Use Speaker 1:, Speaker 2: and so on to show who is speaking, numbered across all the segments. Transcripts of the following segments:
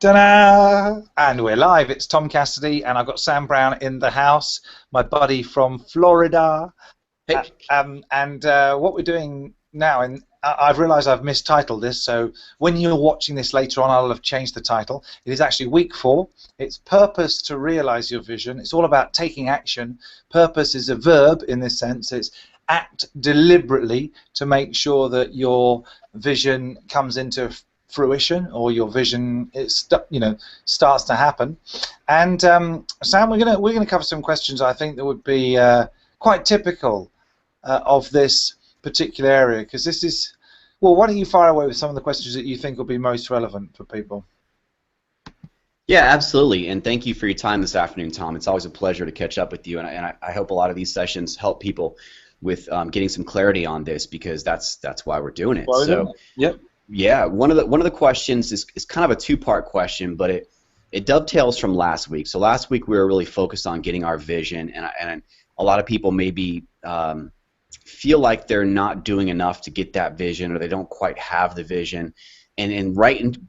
Speaker 1: Ta-da! And we're live. It's Tom Cassidy, and I've got Sam Brown in the house, my buddy from Florida.
Speaker 2: Hey.
Speaker 1: What we're doing now, and I've realised I've mistitled this, so when you're watching this later on, I'll have changed the title. It is actually week 4. It's purpose to realise your vision. It's all about taking action. Purpose is a verb in this sense. It's act deliberately to make sure that your vision comes into fruition, or your vision starts to happen. And Sam, we're gonna cover some questions I think that would be quite typical of this particular area, because this is, well, why don't you fire away with some of the questions that you think will be most relevant for people?
Speaker 2: Yeah, absolutely, and thank you for your time this afternoon, Tom. It's always a pleasure to catch up with you, and I hope a lot of these sessions help people with getting some clarity on this, because that's why we're doing it.
Speaker 1: So, yep.
Speaker 2: Yeah, one of the questions is kind of a two-part question, but it dovetails from last week. So last week we were really focused on getting our vision, and a lot of people maybe feel like they're not doing enough to get that vision, or they don't quite have the vision. And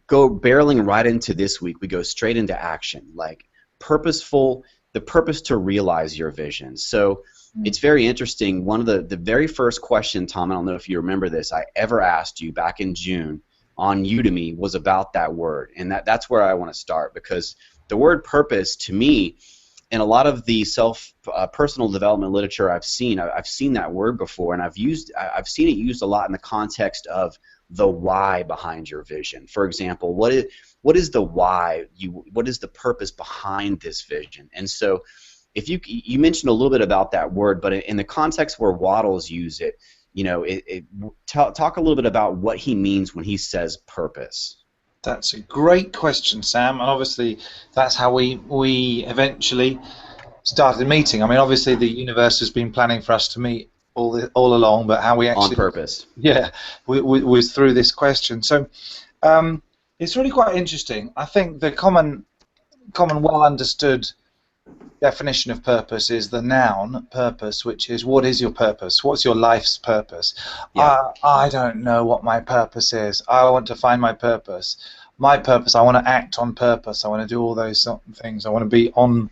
Speaker 2: go barreling right into this week, we go straight into action, like the purpose to realize your vision. So it's very interesting. One of the very first question, Tom, I don't know if you remember this, I ever asked you back in June on Udemy was about that word. And that's where I want to start, because the word purpose, to me, in a lot of the personal development literature I've seen that word before, and I've seen it used a lot in the context of the why behind your vision. For example, what is the why? What is the purpose behind this vision? And so, if you mentioned a little bit about that word, but in the context where Wattles use it, talk a little bit about what he means when he says purpose.
Speaker 1: That's a great question, Sam, and obviously that's how we eventually started meeting. I mean, obviously the universe has been planning for us to meet all along, but how we actually
Speaker 2: on purpose.
Speaker 1: Yeah, was through this question. So it's really quite interesting. I think the common well understood definition of purpose is the noun purpose, which is, what is your purpose? What's your life's purpose?
Speaker 2: Yeah.
Speaker 1: I don't know what my purpose is. I want to find my purpose. My purpose, I want to act on purpose. I want to do all those sort of things. I want to be on.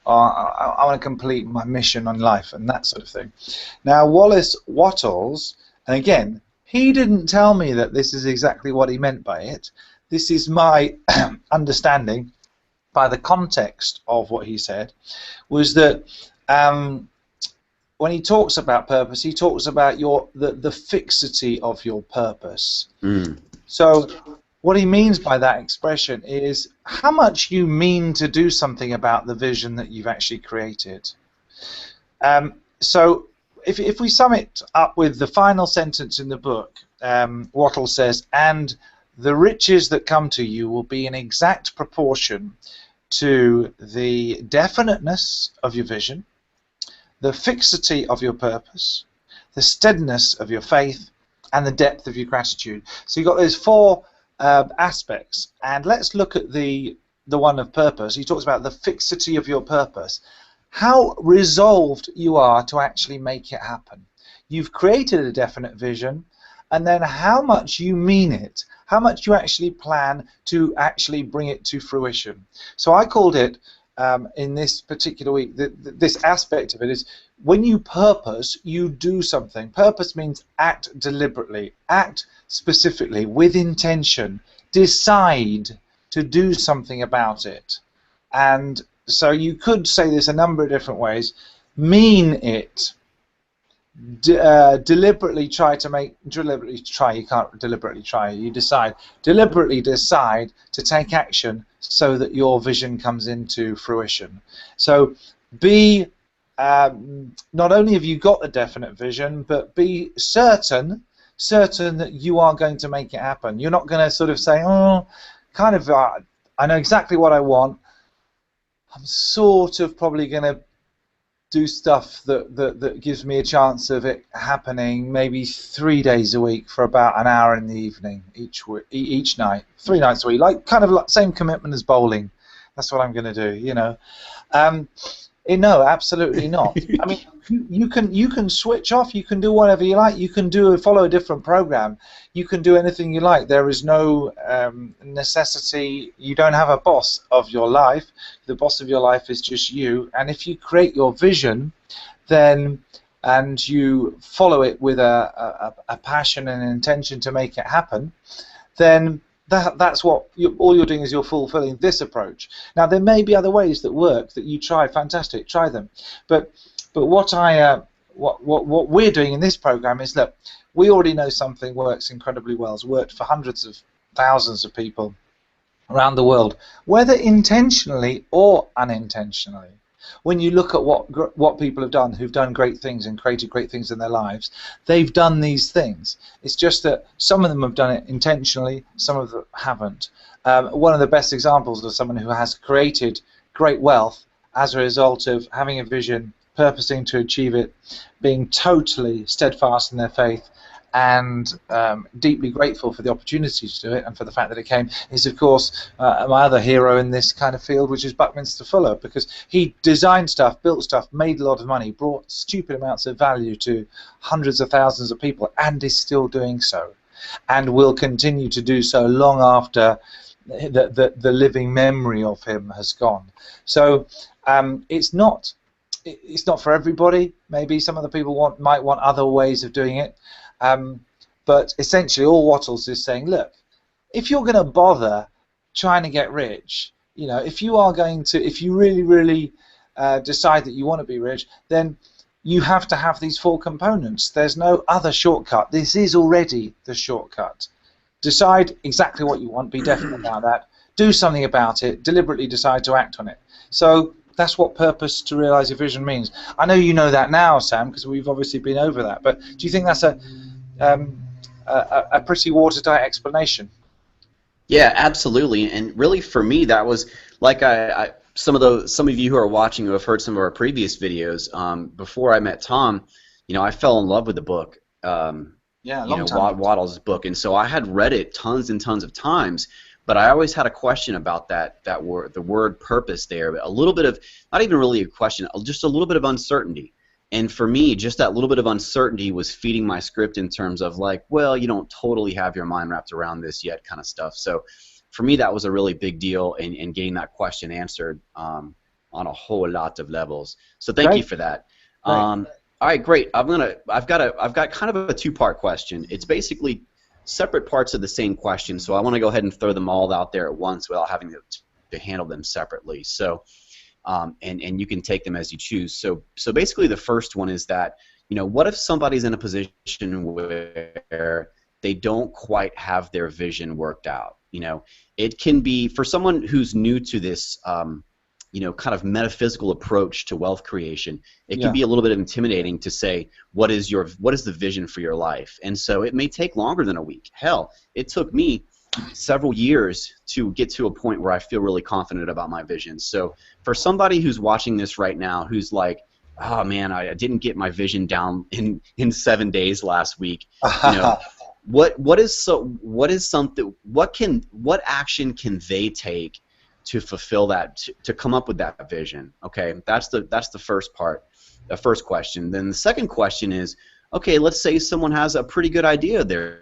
Speaker 1: I want to complete my mission on life and that sort of thing. Now, Wallace Wattles, and again, he didn't tell me that this is exactly what he meant by it. This is my understanding by the context of what he said, was that when he talks about purpose, he talks about the fixity of your purpose. So what he means by that expression is how much you mean to do something about the vision that you've actually created. So if we sum it up with the final sentence in the book, Wattle says, and the riches that come to you will be in exact proportion to the definiteness of your vision, the fixity of your purpose, the steadiness of your faith, and the depth of your gratitude. So you've got those 4 aspects, and let's look at the one of purpose. He talks about the fixity of your purpose, how resolved you are to actually make it happen. You've created a definite vision, and then how much you mean it, how much you actually plan to actually bring it to fruition. So I called it, in this particular week, this aspect of it is, when you purpose, you do something. Purpose means act deliberately, act specifically, with intention, decide to do something about it. And so you could say this a number of different ways. Mean it. Deliberately try, you can't deliberately try, you decide. Deliberately decide to take action so that your vision comes into fruition. So be, not only have you got the definite vision, but be certain that you are going to make it happen. You're not going to sort of say, oh, kind of, I know exactly what I want, I'm sort of probably going to do stuff that gives me a chance of it happening maybe 3 days a week for about an hour in the evening each night, 3 nights a week, like kind of like same commitment as bowling. That's what I'm going to do, you know. No, absolutely not. I mean, you can switch off. You can do whatever you like. You can follow a different program. You can do anything you like. There is no necessity. You don't have a boss of your life. The boss of your life is just you. And if you create your vision, then and you follow it with a passion and an intention to make it happen, then that's what all you're doing is you're fulfilling this approach. Now there may be other ways that work that you try. Fantastic, try them. But what we're doing in this program is, look, we already know something works incredibly well. It's worked for hundreds of thousands of people around the world, whether intentionally or unintentionally. When you look at what people have done who've done great things and created great things in their lives, they've done these things. It's just that some of them have done it intentionally, some of them haven't. One of the best examples of someone who has created great wealth as a result of having a vision, purposing to achieve it, being totally steadfast in their faith, and deeply grateful for the opportunity to do it and for the fact that it came, is of course my other hero in this kind of field, which is Buckminster Fuller, because he designed stuff, built stuff, made a lot of money, brought stupid amounts of value to hundreds of thousands of people, and is still doing so, and will continue to do so long after the living memory of him has gone. So it's not for everybody. Maybe some of the people might want other ways of doing it. But essentially all Wattles is saying, look, if you're going to bother trying to get rich, if you really, really decide that you want to be rich, then you have to have these four components. There's no other shortcut. This is already the shortcut. Decide exactly what you want, be definite about that, do something about it, deliberately decide to act on it. So that's what purpose to realize your vision means. I know you know that now, Sam, because we've obviously been over that, but do you think that's a pretty watertight explanation?
Speaker 2: Yeah, absolutely. And really, for me, that was like some of you who are watching who have heard some of our previous videos. Before I met Tom, I fell in love with the book. Wattles' book, and so I had read it tons and tons of times. But I always had a question about that word, the word purpose there. A little bit of, not even really a question, just a little bit of uncertainty. And for me, just that little bit of uncertainty was feeding my script in terms of like, well, you don't totally have your mind wrapped around this yet kind of stuff. So for me, that was a really big deal in getting that question answered on a whole lot of levels. So thank you for that. All right, great. I've got kind of a two-part question. It's basically separate parts of the same question, so I want to go ahead and throw them all out there at once without having to handle them separately. So, and you can take them as you choose. So basically, the first one is that, what if somebody's in a position where they don't quite have their vision worked out? It can be for someone who's new to this, kind of metaphysical approach to wealth creation. It can be a little bit intimidating to say, what is the vision for your life? And so it may take longer than a week. Hell, it took me several years to get to a point where I feel really confident about my vision. So for somebody who's watching this right now, who's like, oh man, I didn't get my vision down in 7 days last week. What action can they take to fulfill that, to come up with that vision? Okay, that's the first part, the first question. Then the second question is, okay, let's say someone has a pretty good idea there.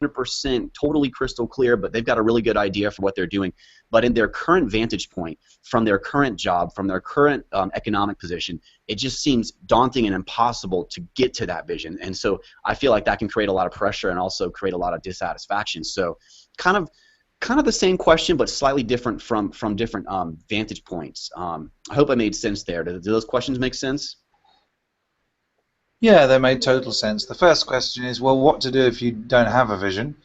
Speaker 2: 100% totally crystal clear, but they've got a really good idea for what they're doing. But in their current vantage point, from their current job, from their current economic position, it just seems daunting and impossible to get to that vision. And so I feel like that can create a lot of pressure and also create a lot of dissatisfaction. So kind of the same question, but slightly different from different vantage points. I hope I made sense there. Do those questions make sense?
Speaker 1: Yeah, they made total sense. The first question is, well, what to do if you don't have a vision?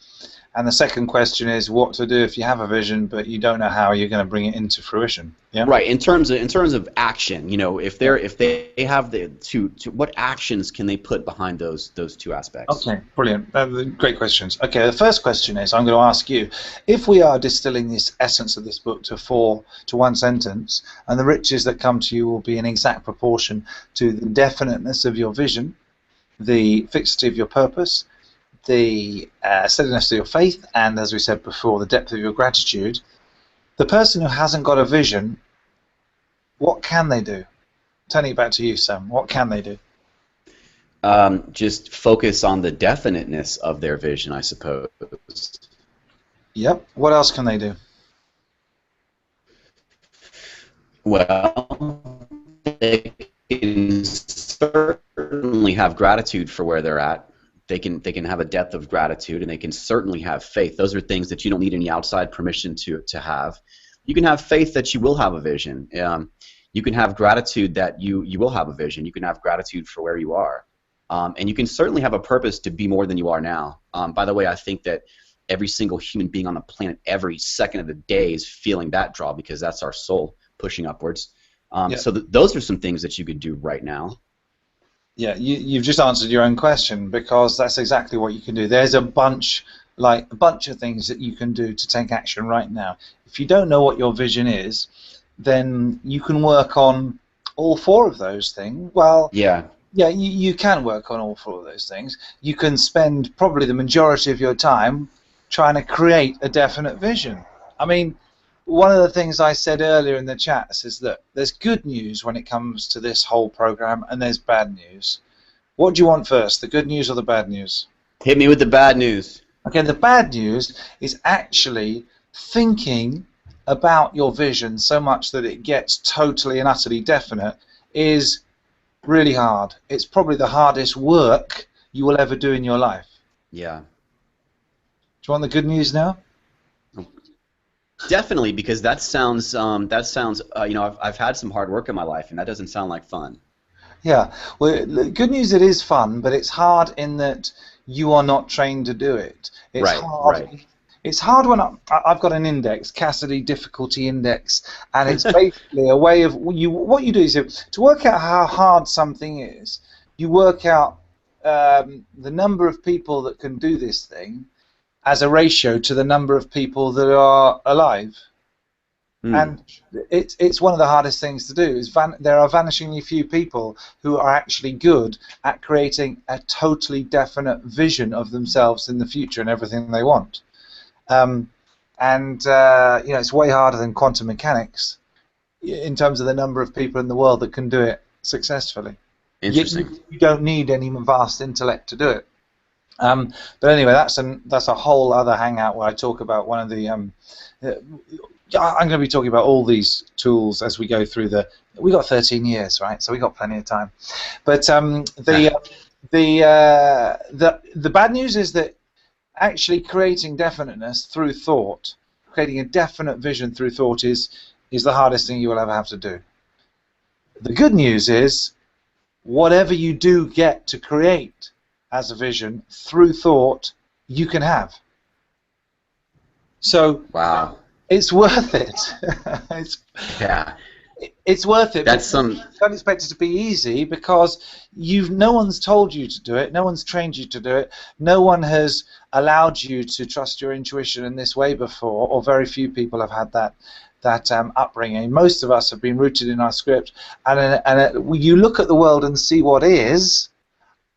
Speaker 1: And the second question is, what to do if you have a vision but you don't know how you're going to bring it into fruition? Yeah.
Speaker 2: Right. In terms of action, if they have the what actions can they put behind those two aspects?
Speaker 1: Okay, brilliant. Great questions. Okay, the first question is, I'm going to ask you, if we are distilling this essence of this book to one sentence, and the riches that come to you will be in exact proportion to the definiteness of your vision, the fixity of your purpose, the steadiness of your faith, and as we said before, the depth of your gratitude, The person who hasn't got a vision, what can they do? Turning it back to you, Sam. What can they do?
Speaker 2: Just focus on the definiteness of their vision, I suppose.
Speaker 1: Yep. What else can they do?
Speaker 2: Well, they can certainly have gratitude for where they're at. They can have a depth of gratitude, and they can certainly have faith. Those are things that you don't need any outside permission to have. You can have faith that you will have a vision. You can have gratitude that you will have a vision. You can have gratitude for where you are. And you can certainly have a purpose to be more than you are now. By the way, I think that every single human being on the planet every second of the day is feeling that draw, because that's our soul pushing upwards.
Speaker 1: Yeah.
Speaker 2: So those are some things that you could do right now.
Speaker 1: Yeah, you've just answered your own question, because that's exactly what you can do. There's a bunch of things that you can do to take action right now. If you don't know what your vision is, then you can work on all four of those things. Well, yeah, you can work on all four of those things. You can spend probably the majority of your time trying to create a definite vision. I mean, one of the things I said earlier in the chat is that there's good news when it comes to this whole program, and there's bad news. What do you want first, the good news or the bad news?
Speaker 2: Hit me with the bad news.
Speaker 1: Okay, the bad news is actually thinking about your vision so much that it gets totally and utterly definite is really hard. It's probably the hardest work you will ever do in your life.
Speaker 2: Yeah.
Speaker 1: Do you want the good news now?
Speaker 2: Definitely, because that sounds you know, I've had some hard work in my life, and that doesn't sound like fun.
Speaker 1: Yeah. Well, the good news, it is fun, but it's hard in that you are not trained to do it. It's hard.
Speaker 2: Right.
Speaker 1: It's hard when I've got an index, Cassidy Difficulty Index, and it's basically a way of what you do is to work out how hard something is. You work out the number of people that can do this thing as a ratio to the number of people that are alive. And it's one of the hardest things to do. There are vanishingly few people who are actually good at creating a totally definite vision of themselves in the future and everything they want. You know, it's way harder than quantum mechanics in terms of the number of people in the world that can do it successfully.
Speaker 2: Interesting.
Speaker 1: You don't need any vast intellect to do it. But anyway, that's a whole other hangout where I talk about one of the. I'm going to be talking about all these tools as we go through we got 13 years, right? So we got plenty of time. But the bad news is that actually creating definiteness through thought, creating a definite vision through thought is the hardest thing you will ever have to do. The good news is whatever you do get to create as a vision through thought, you can have. So
Speaker 2: wow.
Speaker 1: It's worth it. It's worth it. Don't expect it to be easy, because no one's told you to do it. No one's trained you to do it. No one has allowed you to trust your intuition in this way before, or very few people have had that upbringing. Most of us have been rooted in our script, and you look at the world and see what is,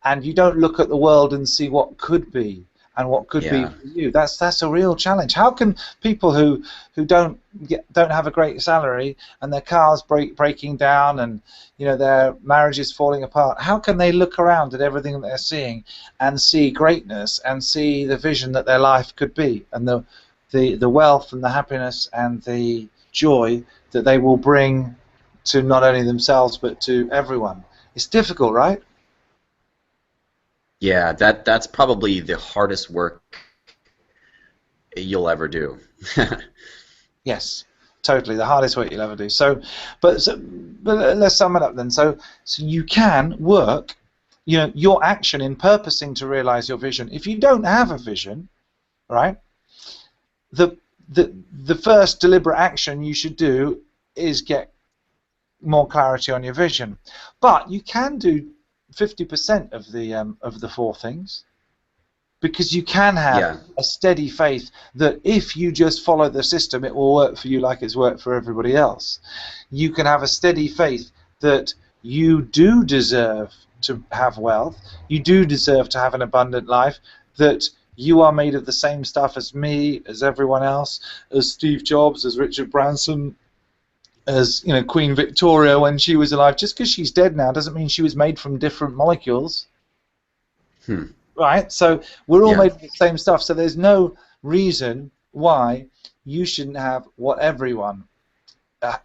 Speaker 1: and you don't look at the world and see what could be and what could be for you. That's a real challenge. How can people who don't have a great salary and their cars breaking down and their marriage is falling apart, how can they look around at everything that they're seeing and see greatness and see the vision that their life could be, and the wealth and the happiness and the joy that they will bring to not only themselves but to everyone? It's difficult, right?
Speaker 2: Yeah, that's probably the hardest work you'll ever do.
Speaker 1: Yes, totally, the hardest work you'll ever do. But let's sum it up then. So you can work, your action in purposing to realize your vision. If you don't have a vision, right, the first deliberate action you should do is get more clarity on your vision. But you can do 50% of the four things, because you can have a steady faith that if you just follow the system, it will work for you like it's worked for everybody else. You can have a steady faith that you do deserve to have wealth, you do deserve to have an abundant life, that You are made of the same stuff as me, as everyone else, as Steve Jobs, as Richard Branson, as Queen Victoria when she was alive. Just because she's dead now doesn't mean she was made from different molecules. Right? So we're all made of the same stuff. So there's no reason why you shouldn't have what everyone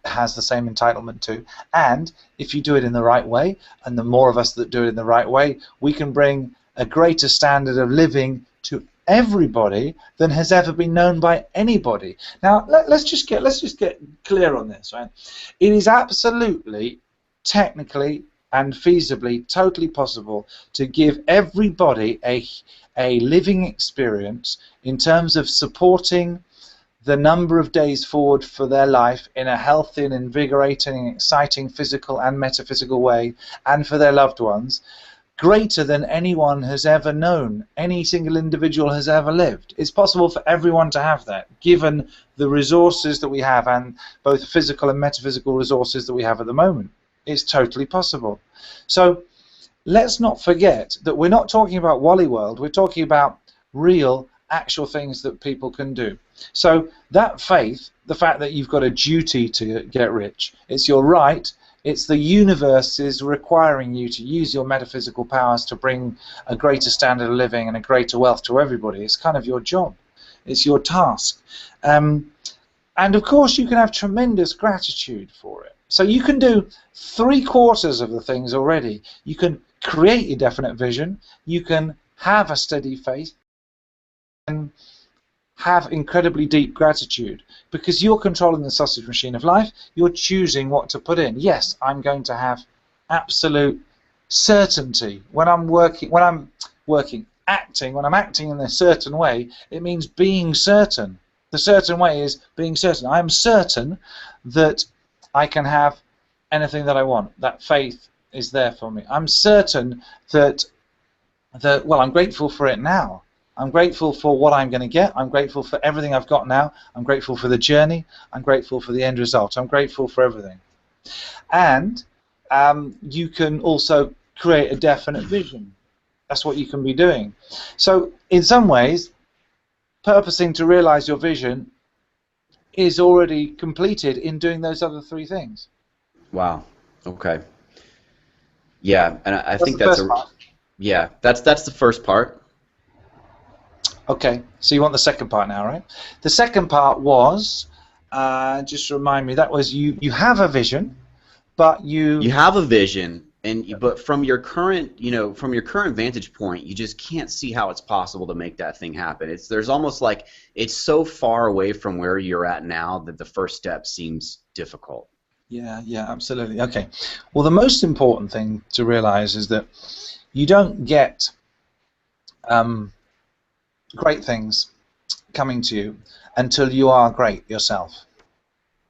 Speaker 1: has the same entitlement to. And if you do it in the right way, and the more of us that do it in the right way, we can bring a greater standard of living to everybody than has ever been known by anybody. Now let's just get clear on this, right? It is absolutely, technically and feasibly totally possible to give everybody a living experience in terms of supporting the number of days forward for their life in a healthy and invigorating and exciting physical and metaphysical way, and for their loved ones, greater than anyone has ever known, any single individual has ever lived. It's possible for everyone to have that, given the resources that we have, and both physical and metaphysical resources that we have at the moment. It's totally possible. So let's not forget that we're not talking about Wally World, we're talking about real, actual things that people can do. So that faith, the fact that you've got a duty to get rich, it's your right, it's the universe is requiring you to use your metaphysical powers to bring a greater standard of living and a greater wealth to everybody. It's kind of your job. It's your task. And of course you can have tremendous gratitude for it. So you can do 3/4 of the things already. You can create your definite vision, you can have a steady faith, and have incredibly deep gratitude, because you're controlling the sausage machine of life. You're choosing what to put in. Yes, I'm going to have absolute certainty when I'm acting in a certain way. It means being certain. The certain way is being certain. I'm certain that I can have anything that I want. That faith is there for me. I'm certain that well, I'm grateful for it now. I'm grateful for what I'm going to get. I'm grateful for everything I've got now. I'm grateful for the journey. I'm grateful for the end result. I'm grateful for everything. And you can also create a definite vision. That's what you can be doing. So in some ways, purposing to realize your vision is already completed in doing those other 3 things.
Speaker 2: Wow. Okay. Yeah, and I think that's that's the first part.
Speaker 1: Okay, so you want the second part now, right? The second part was, just remind me, that was you have a vision, but you
Speaker 2: have a vision, but from your current vantage point, you just can't see how it's possible to make that thing happen. There's almost like it's so far away from where you're at now that the first step seems difficult.
Speaker 1: Yeah, absolutely. Okay. Well, the most important thing to realize is that you don't get great things coming to you until you are great yourself.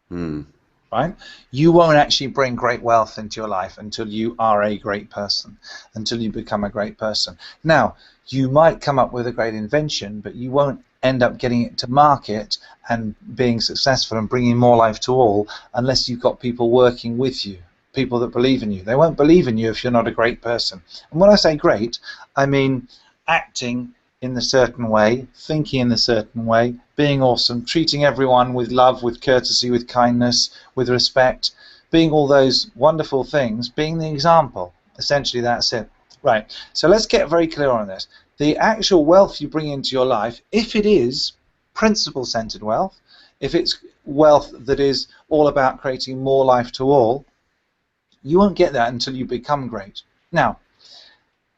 Speaker 1: Right? You won't actually bring great wealth into your life until you are a great person, until you become a great person. Now, you might come up with a great invention, but you won't end up getting it to market and being successful and bringing more life to all unless you've got people working with you, people that believe in you. They won't believe in you if you're not a great person. And when I say great, I mean acting in a certain way, thinking in a certain way, being awesome, treating everyone with love, with courtesy, with kindness, with respect, being all those wonderful things, being the example. Essentially, that's it. Right, so let's get very clear on this. The actual wealth you bring into your life, if it is principle-centered wealth, if it's wealth that is all about creating more life to all, you won't get that until you become great. Now,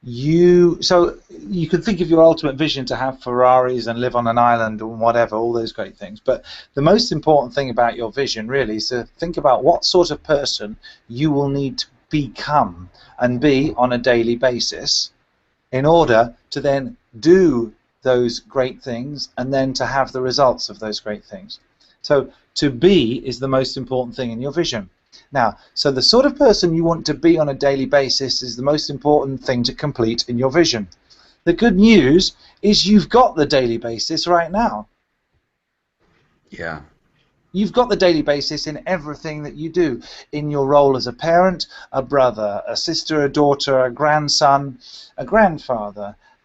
Speaker 1: so you can think of your ultimate vision to have Ferraris and live on an island or whatever, all those great things. But the most important thing about your vision really is to think about what sort of person you will need to become and be on a daily basis in order to then do those great things and then to have the results of those great things. So to be is the most important thing in your vision. Now, so the sort of person you want to be on a daily basis is the most important thing to complete in your vision. The good news is you've got the daily basis right now.
Speaker 2: Yeah.
Speaker 1: You've got the daily basis in everything that you do, in your role as a parent, a brother, a sister, a daughter, a grandson, a grandfather,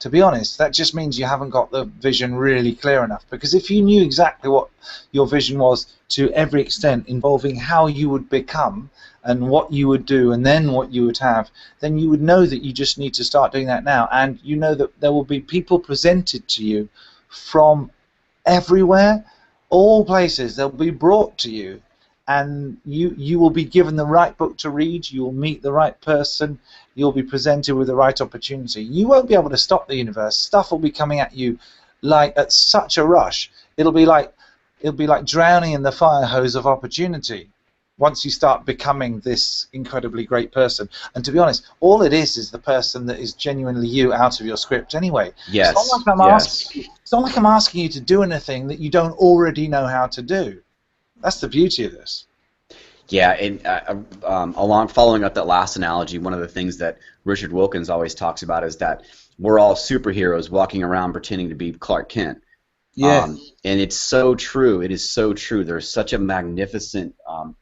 Speaker 1: to be honest, that just means you haven't got the vision really clear enough. Because if you knew exactly what your vision was to every extent, involving how you would become and what you would do and then what you would have, then you would know that you just need to start doing that now. And you know that there will be people presented to you from everywhere, all places. They'll be brought to you, and you will be given the right book to read. You will meet the right person. You'll be presented with the right opportunity. You won't be able to stop the universe. Stuff will be coming at you like at such a rush. It'll be like drowning in the fire hose of opportunity once you start becoming this incredibly great person. And to be honest, all it is the person that is genuinely you out of your script anyway.
Speaker 2: Yes.
Speaker 1: It's not like I'm asking you to do anything that you don't already know how to do. That's the beauty of this.
Speaker 2: Yeah, and following up that last analogy, one of the things that Richard Wilkins always talks about is that we're all superheroes walking around pretending to be Clark Kent.
Speaker 1: Yeah.
Speaker 2: And it's so true. It is so true. There's such a magnificent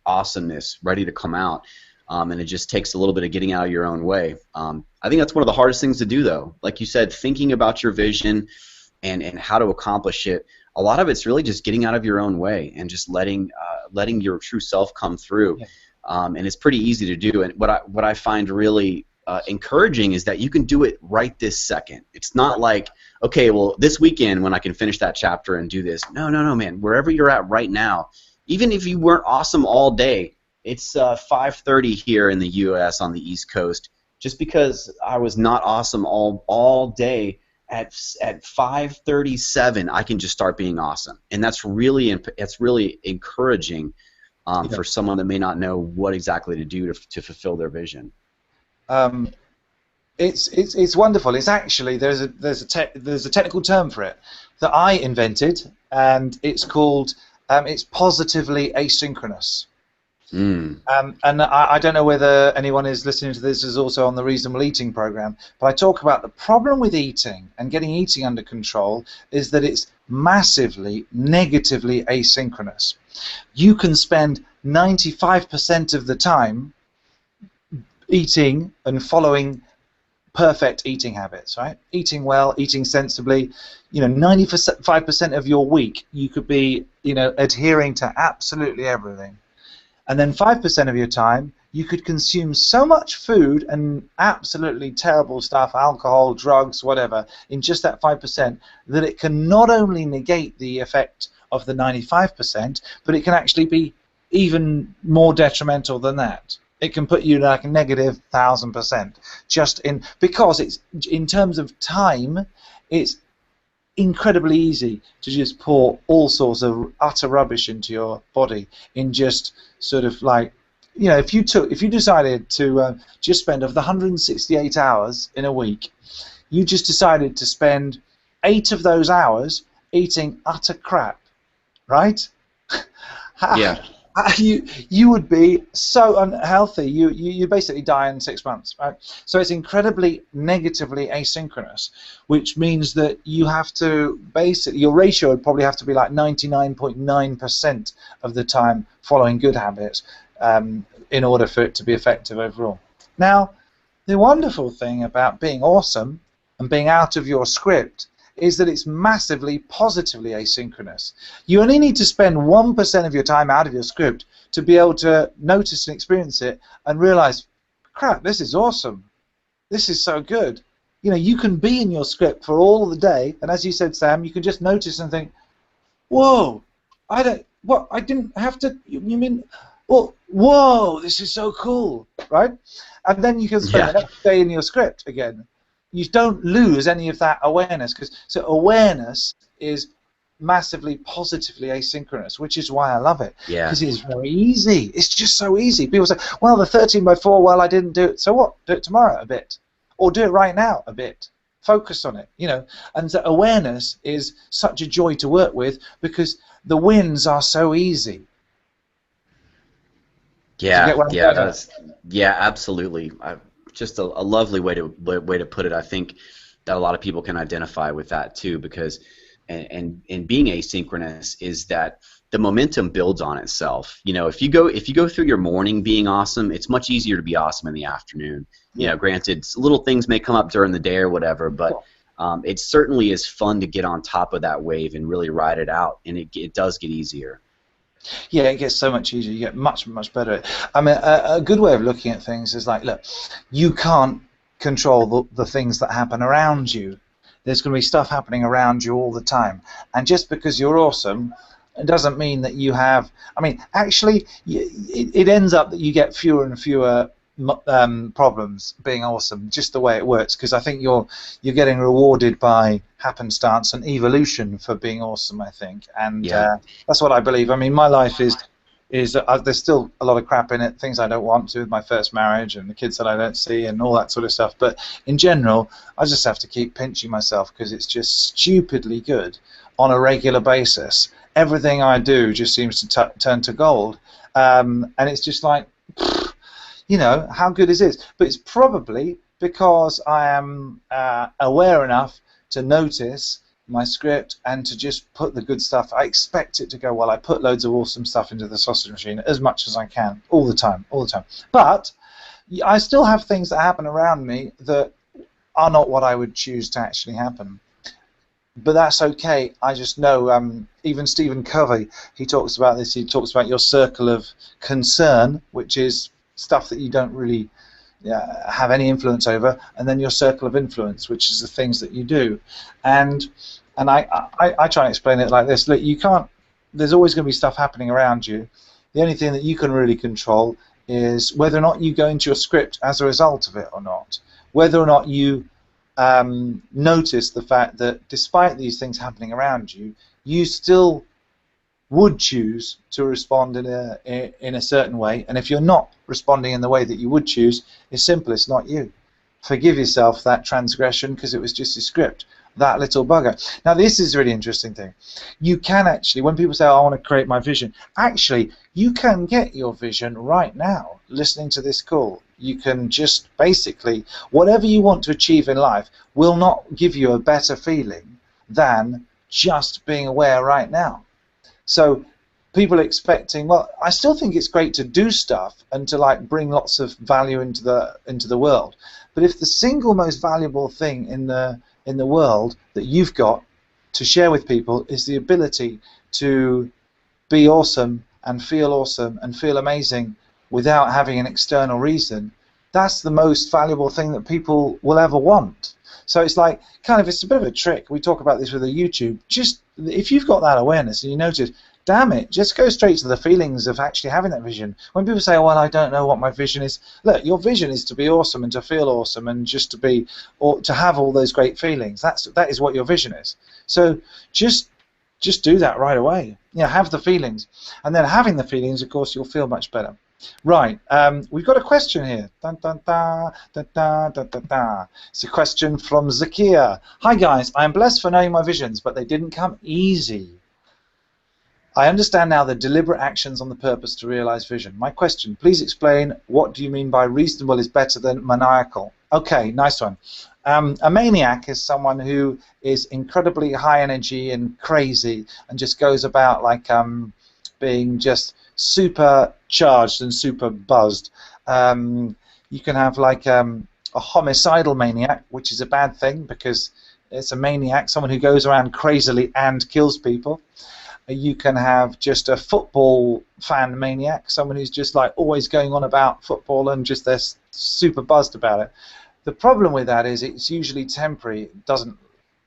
Speaker 2: awesomeness ready to come out, and it just takes a little bit of getting out of your own way. I think that's one of the hardest things to do, though. Like you said, thinking about your vision and how to accomplish it. A lot of it's really just getting out of your own way and just letting your true self come through. Yeah. And it's pretty easy to do. And what I find really encouraging is that you can do it right this second. It's not like, okay, well, this weekend when I can finish that chapter and do this. No, man. Wherever you're at right now, even if you weren't awesome all day, it's 5:30 here in the U.S. on the East Coast. Just because I was not awesome all day, at 5:37 I can just start being awesome, and that's really encouraging for someone that may not know what exactly to do to fulfill their vision.
Speaker 1: It's wonderful. It's actually there's a technical term for it that I invented, and it's called it's positively asynchronous. And I don't know whether anyone is listening to this is also on the Reasonable Eating program, but I talk about the problem with eating and getting eating under control is that it's massively negatively asynchronous. You can spend 95% of the time eating and following perfect eating habits, right? Eating well, eating sensibly. 95% of your week you could be, adhering to absolutely everything. And then 5% of your time, you could consume so much food and absolutely terrible stuff, alcohol, drugs, whatever, in just that 5%, that it can not only negate the effect of the 95%, but it can actually be even more detrimental than that. It can put you like a negative 1,000%, because it's in terms of time, it's incredibly easy to just pour all sorts of utter rubbish into your body in just sort of like, if you decided to just spend, of the 168 hours in a week, you just decided to spend 8 of those hours eating utter crap, right?
Speaker 2: Yeah.
Speaker 1: You would be so unhealthy. You basically die in 6 months, right? So it's incredibly negatively asynchronous, which means that you have to basically, your ratio would probably have to be like 99.9% of the time following good habits in order for it to be effective overall. Now, the wonderful thing about being awesome and being out of your script is that it's massively positively asynchronous. You only need to spend 1% of your time out of your script to be able to notice and experience it and realize, crap, this is awesome. This is so good. You can be in your script for all the day, and as you said, Sam, you can just notice and think, whoa, I didn't have to, you mean, well, whoa, this is so cool, right? And then you can spend the next day in your script again. You don't lose any of that awareness, so awareness is massively positively asynchronous, which is why I love it.
Speaker 2: Yeah.
Speaker 1: Because it's very easy. It's just so easy. People say, well, the 13x4, well, I didn't do it. So what? Do it tomorrow a bit. Or do it right now a bit. Focus on it, And so awareness is such a joy to work with because the wins are so easy.
Speaker 2: Yeah, absolutely. Just a lovely way to put it. I think that a lot of people can identify with that too, because and being asynchronous is that the momentum builds on itself. If you go through your morning being awesome, it's much easier to be awesome in the afternoon. Granted, little things may come up during the day or whatever, but it certainly is fun to get on top of that wave and really ride it out, and it does get easier.
Speaker 1: Yeah, it gets so much easier. You get much, much better at it. I mean, a good way of looking at things is like, look, you can't control the things that happen around you. There's going to be stuff happening around you all the time. And just because you're awesome, it doesn't mean that you have... I mean, actually, it ends up that you get fewer and fewer problems being awesome, just the way it works, because I think you're getting rewarded by happenstance and evolution for being awesome, I think, and that's what I believe. I mean, my life is there's still a lot of crap in it, things I don't want to, with my first marriage and the kids that I don't see and all that sort of stuff, but in general I just have to keep pinching myself because it's just stupidly good on a regular basis. Everything I do just seems to turn to gold, and it's just like, you know, how good is this? But it's probably because I am aware enough to notice my script and to just put the good stuff. I expect it to go well. I put loads of awesome stuff into the sausage machine as much as I can, all the time. But I still have things that happen around me that are not what I would choose to actually happen. But that's okay. I just know, even Stephen Covey, he talks about this. He talks about your circle of concern, which is stuff that you don't really have any influence over, and then your circle of influence, which is the things that you do. And I try and explain it like this: look, you can't. There's always going to be stuff happening around you. The only thing that you can really control is whether or not you go into your script as a result of it or not. Whether or not you notice the fact that despite these things happening around you, you still would choose to respond in a certain way, and if you're not responding in the way that you would choose, it's simple, it's not you. Forgive yourself that transgression because it was just a script, that little bugger. Now this is a really interesting thing. You can actually, when people say, oh, I want to create my vision, actually you can get your vision right now listening to this call. You can just basically, whatever you want to achieve in life will not give you a better feeling than just being aware right now. So people expecting, well, I still think it's great to do stuff and to like bring lots of value into the world. But if the single most valuable thing in the world that you've got to share with people is the ability to be awesome and feel amazing without having an external reason, that's the most valuable thing that people will ever want. So it's like, kind of, it's a bit of a trick. We talk about this with the YouTube. Just, if you've got that awareness and you notice, damn it, just go straight to the feelings of actually having that vision. When people say, oh, well, I don't know what my vision is, look, your vision is to be awesome and to feel awesome and just to be, or to have all those great feelings. That is what your vision is. So just do that right away. You know, have the feelings. And then having the feelings, of course, you'll feel much better. Right, we've got a question here. Dun, dun, dun, dun, dun, dun, dun, dun. It's a question from Zakia. Hi guys, I am blessed for knowing my visions, but they didn't come easy. I understand now the deliberate actions on the purpose to realize vision. My question, please explain, what do you mean by reasonable is better than maniacal? Okay, nice one. A maniac is someone who is incredibly high energy and crazy and just goes about like being just super charged and super buzzed. You can have like a homicidal maniac, which is a bad thing because it's a maniac, someone who goes around crazily and kills people. You can have just a football fan maniac, someone who's just like always going on about football and just they're super buzzed about it. The problem with that is it's usually temporary, it doesn't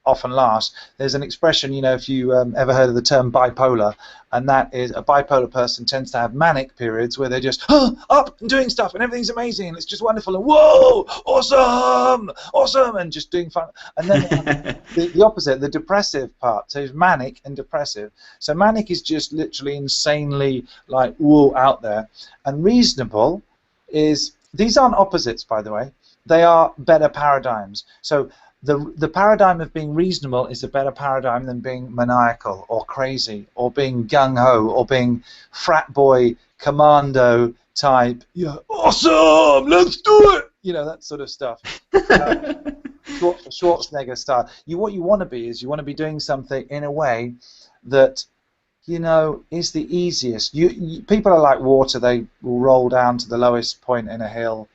Speaker 1: often last. There's an expression, you know, if you ever heard of the term bipolar, and that is a bipolar person tends to have manic periods where they're just up and doing stuff and everything's amazing and it's just wonderful and whoa, awesome, and just doing fun. And then the opposite, the depressive part, so it's manic and depressive. So manic is just literally insanely like whoa out there, and reasonable is, these aren't opposites by the way, they are better paradigms. So the paradigm of being reasonable is a better paradigm than being maniacal or crazy or being gung-ho or being frat boy commando type, yeah, awesome, let's do it, you know, that sort of stuff. Schwarzenegger style. What you want to be is you want to be doing something in a way that, you know, is the easiest. People are like water, they will roll down to the lowest point in a hill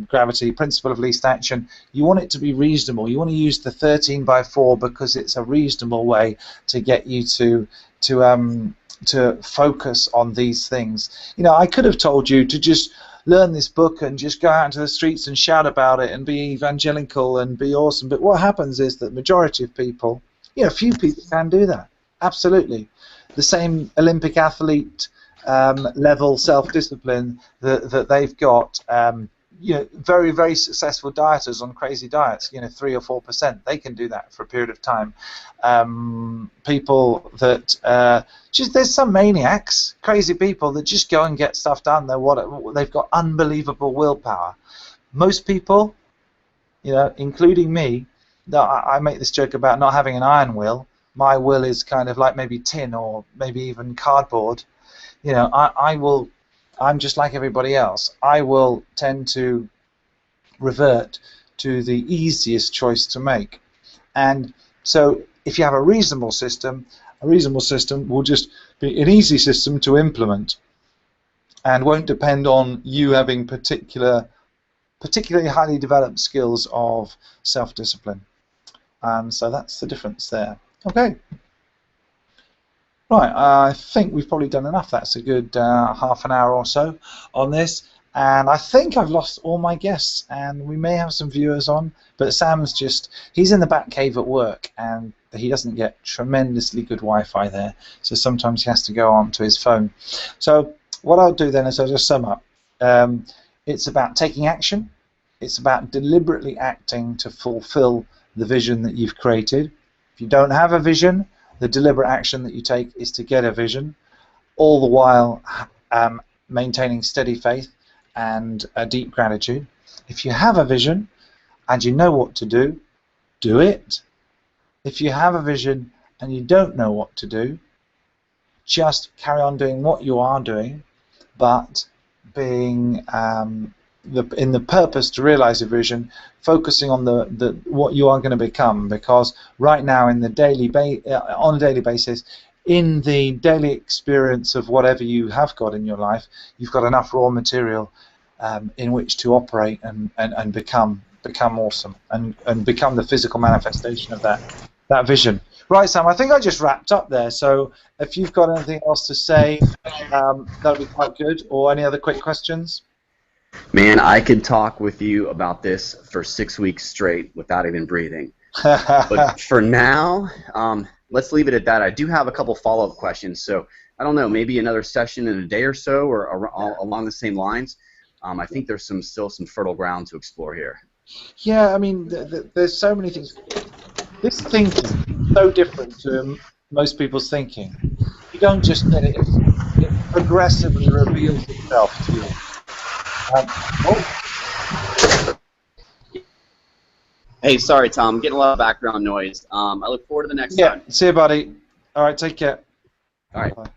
Speaker 1: gravity, principle of least action. You want it to be reasonable. You want to use the 13x4 because it's a reasonable way to get you to focus on these things. You know, I could have told you to just learn this book and just go out into the streets and shout about it and be evangelical and be awesome. But what happens is that the majority of people, you know, few people can do that. Absolutely. The same Olympic athlete level self-discipline that they've got, you know, very, very successful dieters on crazy diets, you know, 3 or 4%, they can do that for a period of time. People that there's some maniacs, crazy people that just go and get stuff done. They've got unbelievable willpower. Most people, you know, including me, I make this joke about not having an iron will. My will is kind of like maybe tin or maybe even cardboard. You know, I'm just like everybody else. I will tend to revert to the easiest choice to make. And so if you have a reasonable system will just be an easy system to implement and won't depend on you having particularly highly developed skills of self-discipline. And so that's the difference there. Okay. Right, I think we've probably done enough. That's a good half an hour or so on this. And I think I've lost all my guests, and we may have some viewers on, but Sam's he's in the back cave at work, and he doesn't get tremendously good Wi-Fi there, so sometimes he has to go on to his phone. So what I'll do then is I'll just sum up. It's about taking action. It's about deliberately acting to fulfill the vision that you've created. If you don't have a vision, the deliberate action that you take is to get a vision, all the while maintaining steady faith and a deep gratitude. If you have a vision and you know what to do, do it. If you have a vision and you don't know what to do, just carry on doing what you are doing, but being in the purpose to realize a vision, focusing on the what you are going to become. Because right now, in the on a daily basis, in the daily experience of whatever you have got in your life, you've got enough raw material in which to operate and become awesome and become the physical manifestation of that vision. Right, Sam, I think I just wrapped up there. So if you've got anything else to say, that'll be quite good. Or any other quick questions?
Speaker 2: Man, I could talk with you about this for 6 weeks straight without even breathing. But for now, let's leave it at that. I do have a couple follow-up questions, so I don't know, maybe another session in a day or so, or along the same lines. I think there's still some fertile ground to explore here.
Speaker 1: Yeah, I mean, there's so many things. This thinking is so different to most people's thinking. You don't just get it; it progressively reveals itself to you.
Speaker 2: Hey, sorry, Tom. I'm getting a lot of background noise. I look forward to the next time.
Speaker 1: Yeah, see you, buddy. All right, take care.
Speaker 2: All right.
Speaker 1: Bye.